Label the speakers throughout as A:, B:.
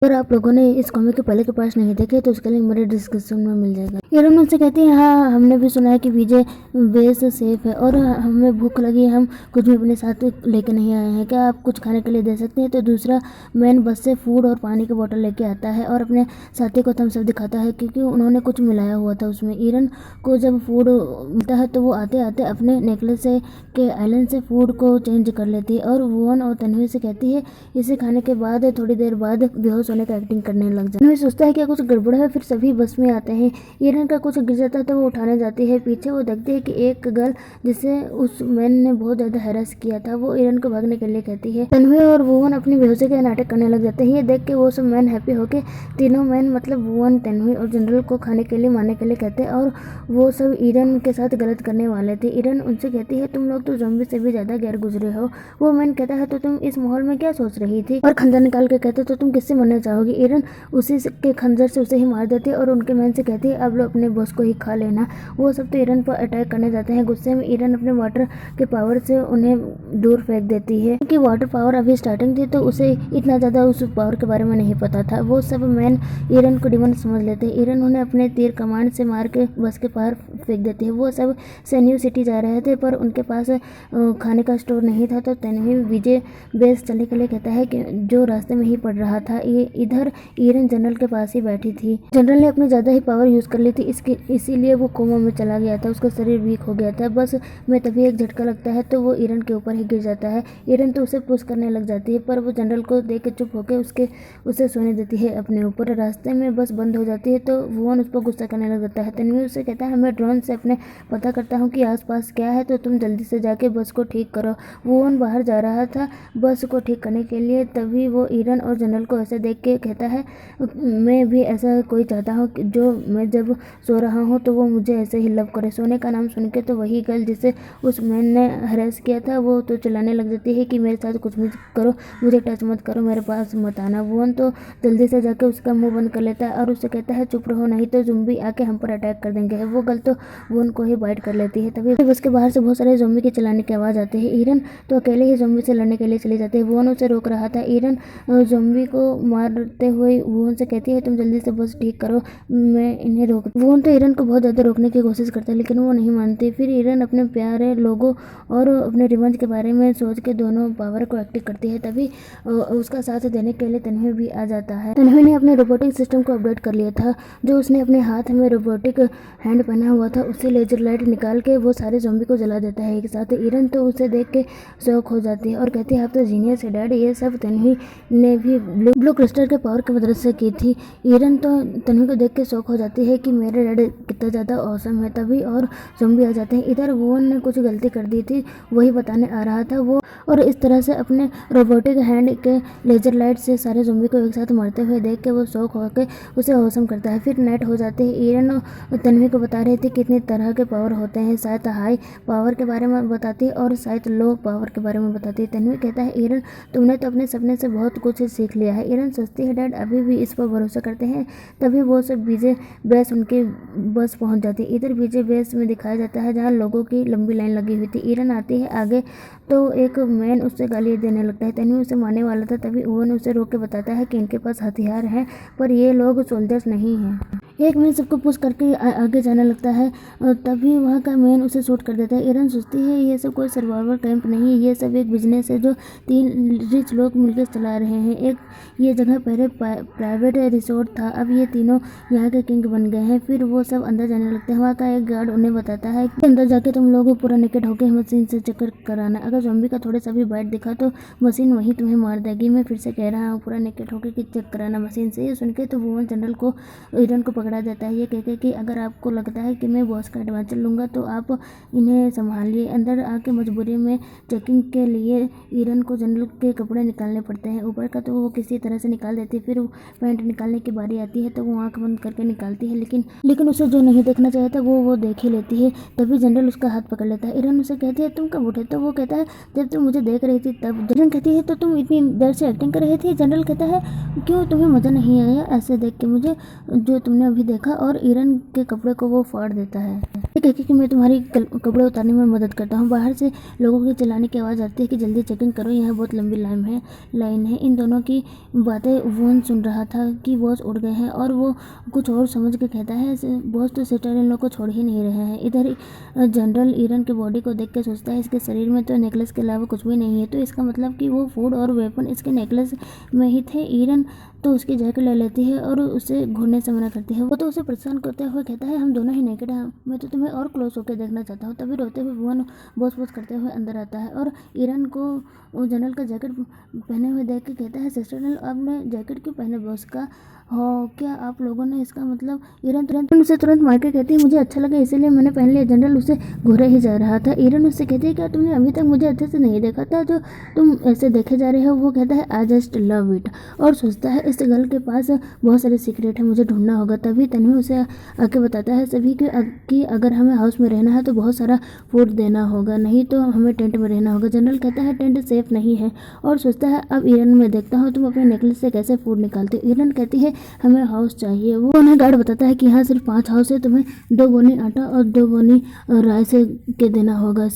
A: अगर आप लोगों ने इस कॉमिक के पहले के पार्ट्स नहीं देखे तो उसका लिंक मेरे डिस्क्रिप्शन में मिल जाएगा। ईरन उनसे कहती है, हाँ हमने भी सुना है कि विजय बेस सेफ है और हमें भूख लगी है, हम कुछ भी अपने साथ लेके नहीं आए हैं, क्या आप कुछ खाने के लिए दे सकते हैं। तो दूसरा मैन बस से फूड और पानी की बोतल लेके आता है और अपने साथी को थम्स अप दिखाता है क्योंकि उन्होंने कुछ मिलाया हुआ था उसमें। ईरन को जब फूड मिलता है तो वो आते आते अपने नेकलेस से के आइलैंड से फूड को चेंज कर लेती है और वुवन और तन्वी से कहती है इसे खाने के बाद थोड़ी देर बाद बेहोश होने का एक्टिंग करने लग जाता है। सोचता है कि कुछ गड़बड़ है, फिर सभी बस में आते हैं। ईरन का कुछ गिर जाता है तो वो उठाने जाती है। पीछे वो देखती है कि एक गर्ल जिसे उस मैन ने बहुत ज्यादा हैरेस किया था वो ईरन को भागने के लिए कहती है। तन्वी और वुवन अपनी बेहोशी का नाटक करने लग जाते हैं। ये देख के वो सब मैन हैप्पी होके तीनों मैन मतलब वुवन, तन्वी और जनरल को खाने के लिए मारने के लिए कहते हैं और वो सब ईरन के साथ गलत करने वाले थे। ईरन उनसे कहती है तुम लोग तो ज़ॉम्बी से भी ज्यादा गैर गुजरे हो। वो मैन कहता है तो तुम इस माहौल में क्या सोच रही थी, और खंजर निकाल के कहते तो तुम किससे मरना चाहोगी। ईरन उसी के खंजर से उसे ही मार देती है और उनके मैन से कहती है अब लो अपने बॉस को ही खा लेना। वो सब तो ईरन पर अटैक करने जाते हैं। गुस्से में ईरन अपने वाटर के पावर से उन्हें दूर फेंक देती है क्योंकि वाटर पावर अभी स्टार्टिंग थी तो उसे इतना ज्यादा उस पावर के बारे में नहीं पता था। वो सब मैन ईरन को डिमन समझ लेते हैं। ईरन उन्हें अपने तीर कमांड से मार के बस के पार फेंक देती है। वो सब सैन्यू सिटी जा रहे थे पर उनके पास खाने का स्टोर नहीं था तो तन्वी विजय बेस चलने के लिए कहता है कि जो रास्ते में ही पड़ रहा था। ये इधर ईरन जनरल के पास ही बैठी थी। जनरल ने अपनी ज्यादा ही पावर यूज कर ली थी इसीलिए वो कोमा में चला गया था, उसका शरीर वीक हो गया था। बस में तभी एक झटका लगता है तो वो ईरन के ऊपर ही गिर जाता है। ईरन तो उसे पुश करने लग जाती है पर वो जनरल को देख के चुप होकर उसे सोने देती है अपने ऊपर। रास्ते में बस बंद हो जाती है तो वुवन उस पर गुस्सा करने लग जाता है। तन्वी उससे कहता है मैं ड्रोन से अपने पता करता हूँ कि आसपास क्या है तो तुम जल्दी से जाके बस को ठीक करो। वुवन बाहर जा रहा था बस को ठीक करने के लिए, तभी वो ईरन और जनरल को ऐसे देख के कहता है मैं भी ऐसा कोई चाहता हूँ जो मैं जब सो रहा हूँ तो वो मुझे ऐसे ही लव करे। सोने का नाम सुन के तो वही गर्ल जिसे उस मैन ने हरेस किया था वो तो चिल्लाने लग जाती है कि मेरे साथ कुछ भी करो, मुझे टच मत करो, मेरे पास मत आना। वुवन तो जल्दी से जाके उसका मुंह बंद कर लेता है और उससे कहता है चुप रहो नहीं तो ज़ॉम्बी आके हम पर अटैक कर देंगे। वो गर्ल तो वुवन को ही बाइट कर लेती है। तभी बस के बाहर से बहुत सारे ज़ॉम्बी के चिल्लाने की आवाज़ आती है। ईरन तो अकेले ही ज़ॉम्बी से लड़ने के लिए चली जाती है। वुवन उसे रोक रहा था। ईरन ज़ॉम्बी को मारते हुए वुवन से कहती है तुम जल्दी से बस ठीक करो, मैं इन्हें रोक। वुवन तो ईरन को बहुत ज़्यादा रोकने की कोशिश करता है लेकिन वो नहीं मानती। फिर ईरन अपने प्यारे लोगों और अपने रिवेंज के बारे में सोच के दोनों पावर को एक्टिव करती है। तभी उसका साथ देने के लिए तन्वी भी आ जाता है। तन्वी ने अपने रोबोटिक सिस्टम को अपडेट कर लिया था। जो उसने अपने हाथ में रोबोटिक हैंड पहना हुआ था उससे लेजर लाइट निकाल के वो सारे ज़ॉम्बी को जला देता है एक साथ। ईरन तो उसे देख के शौक हो जाती है और कहती है आप तो जीनियस है डैड। ये सब तन्वी ने भी ब्लू क्रिस्टल के पावर की मदद से की थी। ईरन तो तन्वी को देख के शौक हो जाती है कि मेरे डैड कितना ज़्यादा औसम है। तभी और ज़ॉम्बी आ जाते हैं। इधर वुवन ने कुछ गलती कर दी थी वही बताने आ रहा था वो, और इस तरह से अपने रोबोटिक हैंड के लेजर लाइट से सारे ज़ॉम्बी को एक साथ मारते हुए देख के वो शौक होकर उसे औसम करता है। फिर नाइट हो जाती है। ईरन तन्वी को बता रही थी कितने तरह के पावर होते हैं, शायद हाई पावर के बारे में बताती है और शायद लो पावर के बारे में बताती है। तन्वी कहता है ईरन तुमने तो अपने सपने से बहुत कुछ सीख लिया है। ईरन सोचती है डैड अभी भी इस पर भरोसा करते हैं। तभी वो सब विजय बेस उनके बस पहुंच जाती है। इधर विजय बेस में दिखाया जाता है जहां लोगों की लंबी लाइन लगी हुई थी। ईरन आती है आगे तो एक मैन उससे गाली देने लगता है। तन्वी उसे मारने वाला था तभी वुवन उसे रोक के बताता है कि इनके पास हथियार हैं पर ये लोग सोल्जर्स नहीं हैं। एक मैन सबको पुश करके आगे जाने लगता है और तभी वहाँ का मैन उसे शूट कर देता है। ईरन सोचती है ये सब कोई सर्वाइवल कैंप नहीं, ये सब एक बिजनेस है जो 3 रिच लोग मिलकर चला रहे हैं। एक ये जगह पहले प्राइवेट रिसोर्ट था, अब ये तीनों यहाँ के किंग बन गए हैं। फिर वो सब अंदर जाने लगते हैं। वहाँ का एक गार्ड उन्हें बताता है कि अंदर जाके तुम लोग पूरा निकट होकर मशीन से चेक कराना, अगर ज़ॉम्बी का थोड़ा सा भी बाइट दिखा तो मशीन वहीं तुम्हें मार देगी। मैं फिर से कह रहा हूँ पूरा निकट होकर कि चेक कराना मशीन से। ये सुन के तो वुवन जनरल को ईरन को पकड़ा देता है ये कह के कि अगर आपको लगता है कि मैं बॉस का एडवांचर लूँगा तो आप इन्हें संभालिए। अंदर आके मजबूरी में चेकिंग के लिए ईरन को जनरल के कपड़े निकालने पड़ते हैं। ऊपर का तो वो किसी तरह से निकाल देती है। फिर पैंट निकालने की बारी आती है तो वो आँख बंद करके निकालती है लेकिन उसे जो नहीं देखना चाहिए था वो देख ही लेती है। तभी जनरल उसका हाथ पकड़ लेता है। ईरन उसे कहती है तुम कब उठे, तो वो कहता है जब तुम मुझे देख रही थी तब। ईरन कहती है तो तुम इतनी देर से एक्टिंग कर रही थी। जनरल कहता है क्यों तुम्हें मज़ा नहीं आया ऐसे देख के मुझे जो तुमने अभी देखा, और ईरन के कपड़े को वो फाड़ देता है। ये कह के कि मैं तुम्हारी कपड़े उतारने में मदद करता हूँ। बाहर से लोगों के चिल्लाने की आवाज़ आती है कि जल्दी चेकिंग करो, यहाँ बहुत लंबी लाइन है। इन दोनों की बातें वोन सुन रहा था कि बॉस उड़ गए हैं और वो कुछ और समझ के कहता है बॉस तो सिस्टर इन लोग को छोड़ ही नहीं रहे हैं। इधर जनरल ईरन की बॉडी को देख के सोचता है इसके शरीर में तो नेकलेस के अलावा कुछ भी नहीं है, तो इसका मतलब कि वो फूड और वेपन इसके नेकलेस में ही थे। ईरन तो उसकी जैकेट ले लेती है और उसे घूरने से मना करती है। वो तो उसे परेशान करते हुए कहता है हम दोनों ही नेकेड हैं, मैं तो तुम्हें और क्लोज होकर देखना चाहता हूँ। तभी रोते हुए वोन बॉस करते हुए अंदर आता है और ईरन को जनरल का जैकेट पहने हुए देख के कहता है सिस्टर आपने जैकेट क्यों पहने बॉस का हो क्या आप लोगों ने, इसका मतलब ईरन उसे तुरंत मार के कहती है मुझे अच्छा लगा इसीलिए मैंने पहन लिया। जनरल उसे घूरे ही जा रहा था। ईरन उससे कहती है क्या तुमने अभी तक मुझे अच्छे से नहीं देखा था जो तुम ऐसे देखे जा रहे हो। वो कहता है आई जस्ट लव इट और सोचता है इस गर्ल के पास बहुत सारे सीक्रेट है, मुझे ढूंढना होगा। तभी तन्वी उसे आके बताता है सभी कि अगर हमें हाउस में रहना है तो बहुत सारा फूड देना होगा, नहीं तो हमें टेंट में रहना होगा। जनरल कहता है टेंट सेफ नहीं है और सोचता है अब ईरन में देखता हूँ तुम अपने नेकलेस से कैसे फूड निकालते हो। ईरन कहती है हमें हाउस चाहिए। वो उन्हें गार्ड बताता है कि यहाँ सिर्फ 5 हाउस है, तुम्हें 2 बोनी आटा और 2 बोनी राय से के देना होगा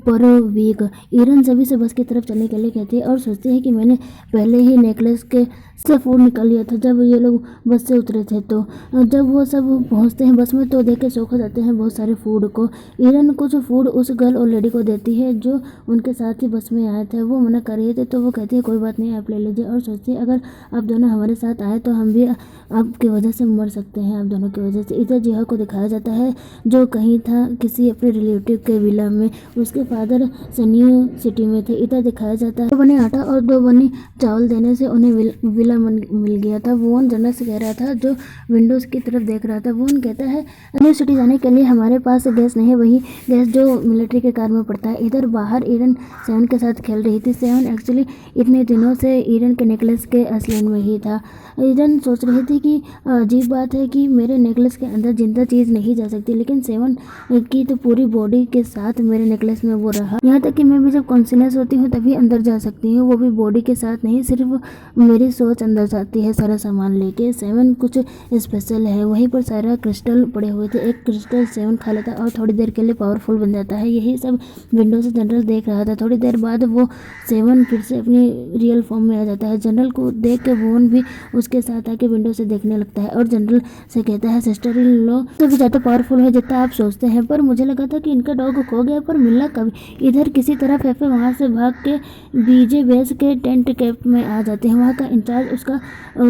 A: पर वीक। ईरन सभी से बस की तरफ चलने के लिए कहती है और सोचती है कि मैंने पहले ही नेकलेस के से फूड निकाल लिया था जब ये लोग बस से उतरे थे। तो जब वो सब पहुंचते हैं बस में तो देख के शौक हो जाते हैं बहुत सारे फूड को। ईरन कुछ फूड उस गर्ल और लेडी को देती है जो उनके साथ ही बस में आए थे। वो मना कर रही थी तो वो कहती है कोई बात नहीं आप ले लीजिए और सोचती है अगर आप दोनों हमारे साथ आए तो हम भी आपकी वजह से मर सकते हैं, आप दोनों की वजह से। इधर जिहा को दिखाया जाता है जो कहीं था किसी अपने रिलेटिव के विला में, उसके फादर सन्यू सिटी में थे। इधर दिखाया जाता है 2 बनी आटा और 2 बनी चावल देने से उन्हें विला मिल गया था। वोन जनरल से कह रहा था जो विंडोज की तरफ देख रहा था। वोन कहता है न्यू सिटी जाने के लिए हमारे पास गैस नहीं है, वही गैस जो मिलिट्री के कार में पड़ता है। इधर बाहर ईरन सेवन के साथ खेल रही थी। सेवन एक्चुअली इतने दिनों से ईरन के नेकलेस के असलियन में ही था। ईरन सोच रही थी कि अजीब बात है कि मेरे नेकलेस के अंदर जिंदा चीज़ नहीं जा सकती, लेकिन सेवन की तो पूरी बॉडी के साथ मेरे नेकलेस में वो रहा। यहाँ तक कि मैं भी जब कॉन्शियस होती हूँ तभी अंदर जा सकती हूँ, वो भी बॉडी के साथ नहीं, सिर्फ मेरी सोच अंदर जाती है सारा सामान लेके। सेवन कुछ स्पेशल है। वहीं पर सारा क्रिस्टल पड़े हुए थे। एक क्रिस्टल सेवन खा लेता और थोड़ी देर के लिए पावरफुल बन जाता है। यही सब विंडो से जनरल देख रहा था। थोड़ी देर बाद वो सेवन फिर से अपनी रियल फॉर्म में आ जाता है। जनरल को देख के वोन भी उसके साथ आके विंडो से देखने लगता है और जनरल से कहता है सिस्टर इन लॉ तो भी ज़्यादा पावरफुल है जितना आप सोचते हैं, पर मुझे लगा था कि इनका डॉग खो गया, पर मिलना कभी। इधर किसी तरह फेफे वहाँ से भाग के बीजे बेस के टेंट कैंप में आ जाते हैं। वहाँ का इंचार्ज उसका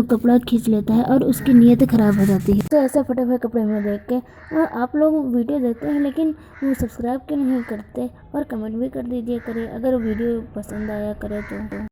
A: कपड़ा खींच लेता है और उसकी नीयत खराब हो जाती है। तो ऐसे फटे हुए कपड़े में देख के आप लोग वीडियो देखते हैं लेकिन वो सब्सक्राइब क्यों नहीं करते और कमेंट भी कर दीजिए करें अगर वीडियो पसंद आया करे तो।